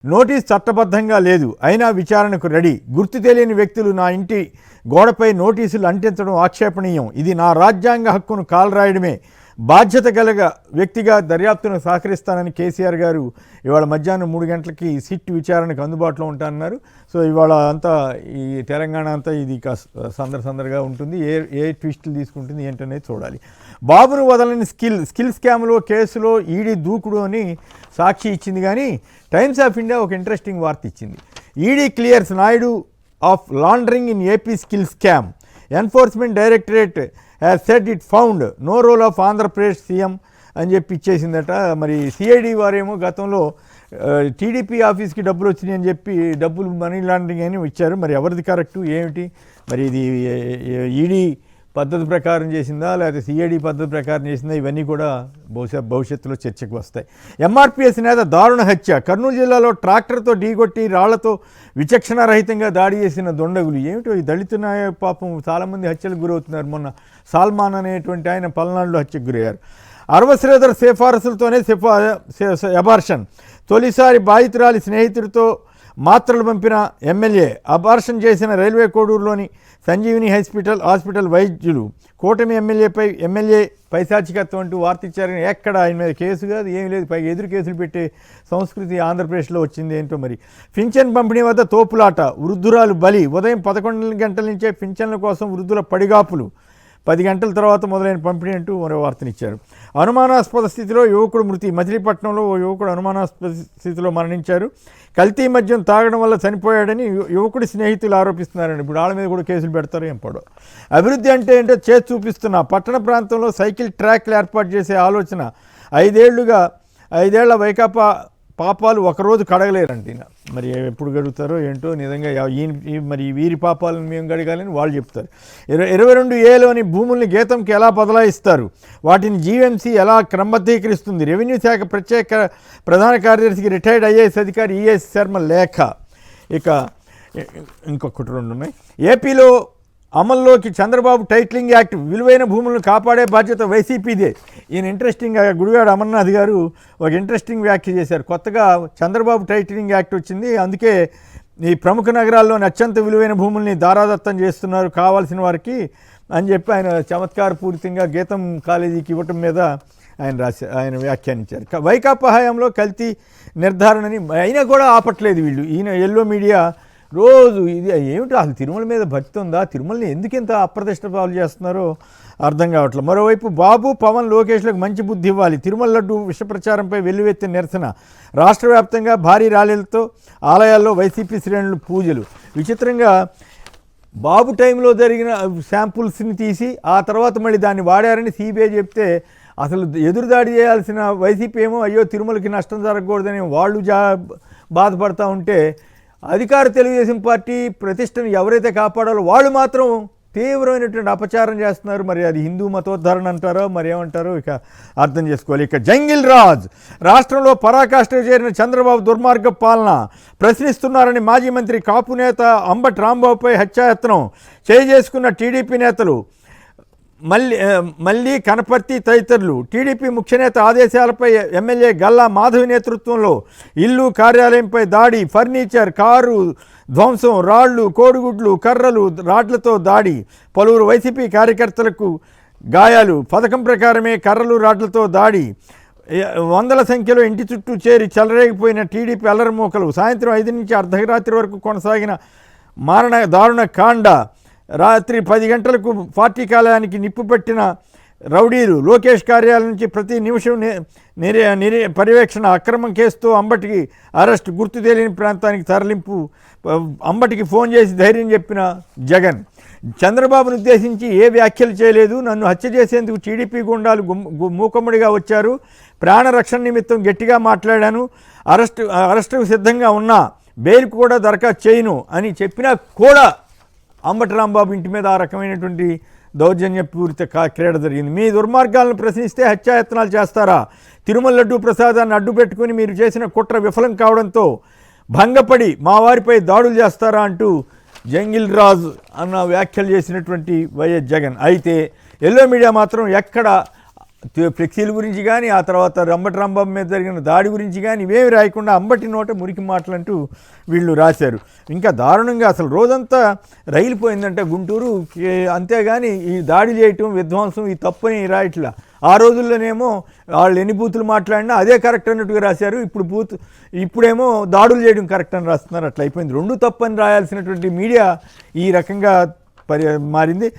Notice చట్టబద్ధంగా లేదు, అయినా విచారణకు రెడీ. గుర్తు తెలియని వ్యక్తులు నా ఇంటి గోడపై నోటీసులు అంటించడం ఆక్షేపణీయం. ఇది నా రాజ్యాంగ హక్కును కాలరాయడమే. బాధ్యత గల వ్యక్తిగా దర్యాప్తును సహకరిస్తానని కేసీఆర్ గారు ఇవాళ మధ్యాహ్నం 3 గంటలకి సిట్ విచారణకు అందుబాటులో ఉంటానన్నారు. సో ఇవాళ అంతా ఈ తెలంగాణ అంతా ఇది సందర్గా ఉంటుంది. ఏ ట్విస్టులు తీసుకుంటుంది ఏంటనేది చూడాలి. బాబును వదలని స్కిల్ స్కామ్లో కేసులో ఈడీ దూకుడు అని సాక్షి ఇచ్చింది. కానీ టైమ్స్ ఆఫ్ ఇండియా ఒక ఇంట్రెస్టింగ్ వార్త ఇచ్చింది. ED clears Naidu of laundering in AP skill scam. Enforcement directorate has said it found no role of Andhra Pradesh CM అని చెప్పి ఇచ్చేసిందట. మరి సిఐడి వారేమో గతంలో టీడీపీ ఆఫీస్కి డబ్బులు వచ్చినాయి అని చెప్పి డబ్బులు మనీ లాండరింగ్ అని ఇచ్చారు. మరి ఎవరిది కరెక్టు ఏమిటి? మరి ఇది ఈడీ పద్ధతి ప్రకారం చేసిందా లేకపోతే సిఐడి పద్ధతి ప్రకారం చేసిందా? ఇవన్నీ కూడా భవిష్యత్తులో చర్చకు వస్తాయి. ఎంఆర్పిఎస్ నేత దారుణ హత్య. కర్నూలు జిల్లాలో ట్రాక్టర్తో ఢీకొట్టి రాళ్లతో విచక్షణారహితంగా దాడి చేసిన దుండగులు. ఏమిటో ఈ దళిత పాపం చాలామంది హత్యలకు గురవుతున్నారు. మొన్న సాల్మాన్ అనేటువంటి ఆయన పల్నాడులో హత్యకు గురయ్యారు. అరవశ్రేదర్ సిఫారసులతోనే అబార్షన్. తొలిసారి బాధితురాలి స్నేహితుడితో మాత్రలు పంపిన ఎమ్మెల్యే. అబార్షన్ చేసిన రైల్వే కోడూరులోని సంజీవిని హాస్పిటల్ వైద్యులు. కూటమి ఎమ్మెల్యే పైశాచికత్వం అంటూ వార్త ఇచ్చారని ఎక్కడ ఆయన మీద కేసు కాదు, ఏమీ లేదు. పైగా ఎదురు కేసులు పెట్టే సంస్కృతి ఆంధ్రప్రదేశ్లో వచ్చింది ఏంటో మరి. పింఛన్ పంపిణీ వద్ద తోపులాట, వృద్ధురాలు బలి. ఉదయం 11 గంటల నుంచే పింఛన్ల కోసం వృద్ధుల పడిగాపులు. 10 గంటల తర్వాత మొదలైన పంపిణీ అంటూ మరో వార్తనిచ్చారు. అనుమానాస్పద స్థితిలో యువకుడు మృతి. మచిలీపట్నంలో ఓ యువకుడు అనుమానాస్పద స్థితిలో మరణించారు. కల్తీ మద్యం తాగడం వల్ల చనిపోయాడని యువకుడి స్నేహితులు ఆరోపిస్తున్నారండి. ఇప్పుడు వాళ్ళ మీద కూడా కేసులు పెడతారు ఏం పడో. అభివృద్ధి అంటే ఏంటో చేసి చూపిస్తున్నా. పట్టణ ప్రాంతంలో సైకిల్ ట్రాక్లు ఏర్పాటు చేసే ఆలోచన. 5 ఏళ్ల వైకాపా పాపాలు ఒకరోజు కడగలేరండి. మరి ఎప్పుడు గడుగుతారో ఏంటో. నిజంగా మరి వీరి పాపాలను మేము గడగాలని వాళ్ళు చెప్తారు. 22A భూముల్ని గీతంకి ఎలా బదలాయిస్తారు, వాటిని జీవీఎంసీ ఎలా క్రమబద్ధీకరిస్తుంది. రెవెన్యూ శాఖ ప్రత్యేక ప్రధాన కార్యదర్శికి రిటైర్డ్ ఐఏఎస్ అధికారి ఈఎస్ శర్మ లేఖ. ఇక ఇంకొకటి 2 ఉన్నాయి. ఏపీలో అమల్లోకి చంద్రబాబు టైటిలింగ్ యాక్ట్. విలువైన భూములను కాపాడే బాధ్యత వైసీపీదే. ఈయన ఇంట్రెస్టింగ్గా గుడివాడ అమర్నాథ్ గారు ఒక ఇంట్రెస్టింగ్ వ్యాఖ్య చేశారు. కొత్తగా చంద్రబాబు టైటిలింగ్ యాక్ట్ వచ్చింది, అందుకే ఈ ప్రముఖ నగరాల్లోని అత్యంత విలువైన భూముల్ని దారాదత్తం చేస్తున్నారు కావాల్సిన వారికి అని చెప్పి ఆయన చమత్కారపూరితంగా గీతం కాలేజీకి ఇవ్వటం మీద ఆయన వ్యాఖ్యానించారు. వైకాపా హయాంలో కల్తీ నిర్ధారణని అయినా కూడా ఆపట్లేదు వీళ్ళు. ఈయన ఎల్లో మీడియా రోజు ఇది ఏమిటో అసలు తిరుమల మీద భక్తి ఉందా, తిరుమలని ఎందుకు ఇంత అప్రతిష్ట పాలు చేస్తున్నారో అర్థం కావట్లేదు. మరోవైపు బాబు పవన్ లోకేష్లకు మంచి బుద్ధి ఇవ్వాలి. తిరుమల లడ్డు విష ప్రచారంపై వెల్లువెత్తిన నిరసన. రాష్ట్ర వ్యాప్తంగా భారీ ర్యాలీలతో ఆలయాల్లో వైసీపీ శ్రేణులు పూజలు. విచిత్రంగా బాబు టైంలో జరిగిన శాంపుల్స్ని తీసి ఆ తర్వాత మళ్ళీ దాన్ని వాడారని సిబిఐ చెప్తే అసలు ఎదురుదాడి చేయాల్సిన వైసీపీ ఏమో అయ్యో తిరుమలకి నష్టం జరగకూడదని వాళ్ళు బాధపడతా ఉంటే అధికార తెలుగుదేశం పార్టీ ప్రతిష్టను ఎవరైతే కాపాడాలో వాళ్ళు మాత్రం తీవ్రమైనటువంటి అపచారం చేస్తున్నారు. మరి అది హిందూ మతోద్ధరణ అంటారో మరి ఏమంటారో ఇక అర్థం చేసుకోవాలి. ఇక జంగిల్ రాజ్. రాష్ట్రంలో పరాకాష్ఠకు చేరిన చంద్రబాబు దుర్మార్గ పాలన ప్రశ్నిస్తున్నారని మాజీ మంత్రి కాపు నేత అంబటి రాంబాబుపై హత్యాయత్నం చేసుకున్న టీడీపీ నేతలు మళ్ళీ కనపర్తి తదితరులు. టీడీపీ ముఖ్యనేత ఆదేశాలపై ఎమ్మెల్యే గల్లా మాధవి నేతృత్వంలో ఇల్లు కార్యాలయంపై దాడి. ఫర్నిచర్, కారు ధ్వంసం, రాళ్లు, కోడిగుడ్లు, కర్రలు, రాడ్లతో దాడి. పలువురు వైసీపీ కార్యకర్తలకు గాయాలు. పథకం ప్రకారమే కర్రలు, రాడ్లతో దాడి. వందల సంఖ్యలో ఇంటి చుట్టూ చేరి చెలరేగిపోయిన టీడీపీ అల్లరిమూకలు. సాయంత్రం 5 నుంచి అర్ధరాత్రి వరకు కొనసాగిన దారుణ కాండ. రాత్రి 10 గంటలకు పార్టీ కార్యాలయానికి నిప్పు పెట్టిన రౌడీలు. లోకేష్ కార్యాలయం నుంచి ప్రతి నిమిషం పర్యవేక్షణ. అక్రమం కేసుతో అంబటికి అరెస్ట్. గుర్తు తెలియని ప్రాంతానికి తరలింపు. అంబటికి ఫోన్ చేసి ధైర్యం చెప్పిన జగన్. చంద్రబాబును ఉద్దేశించి ఏ వ్యాఖ్యలు చేయలేదు. నన్ను హత్య చేసేందుకు టీడీపీ గుండాలు మూకమ్మడిగా వచ్చారు. ప్రాణరక్షణ నిమిత్తం గట్టిగా మాట్లాడాను. అరెస్టుకు సిద్ధంగా ఉన్నా, బెయిల్కు కూడా దరఖాస్తు చేయను అని చెప్పినా కూడా అంబటి రాంబాబు ఇంటి మీద ఆ రకమైనటువంటి దౌర్జన్యపూరిత క్రీడ జరిగింది. మీ దుర్మార్గాలను ప్రశ్నిస్తే హత్యాయత్నాలు చేస్తారా? తిరుమల లడ్డు ప్రసాదాన్ని అడ్డు పెట్టుకుని మీరు చేసిన కుట్ర విఫలం కావడంతో భంగపడి మా వారిపై దాడులు చేస్తారా అంటూ జంగిల్ రాజ్ అన్న వ్యాఖ్యలు చేసినటువంటి వైఎస్ జగన్. అయితే ఎల్లో మీడియా మాత్రం ఎక్కడ ఫ్లెక్సీల గురించి కానీ ఆ తర్వాత రంబటి రంభం మీద జరిగిన దాడి గురించి కానీ ఇవేమి రాయకుండా అంబటి నోట మురికి మాటలంటూ వీళ్ళు రాశారు. ఇంకా దారుణంగా అసలు రోజంతా రైలు పోయిందంటే గుంటూరు, అంతేగాని ఈ దాడి చేయటం విధ్వంసం ఈ తప్పని రాయట్లా. ఆ రోజుల్లోనేమో వాళ్ళు ఎన్ని బూతులు మాట్లాడినా అదే కరెక్ట్ అన్నట్టుగా రాశారు. ఇప్పుడేమో దాడులు చేయడం కరెక్ట్ అని రాస్తున్నారు. అట్లా అయిపోయింది. రెండు తప్పని రాయాల్సినటువంటి మీడియా ఈ రకంగా మారింది.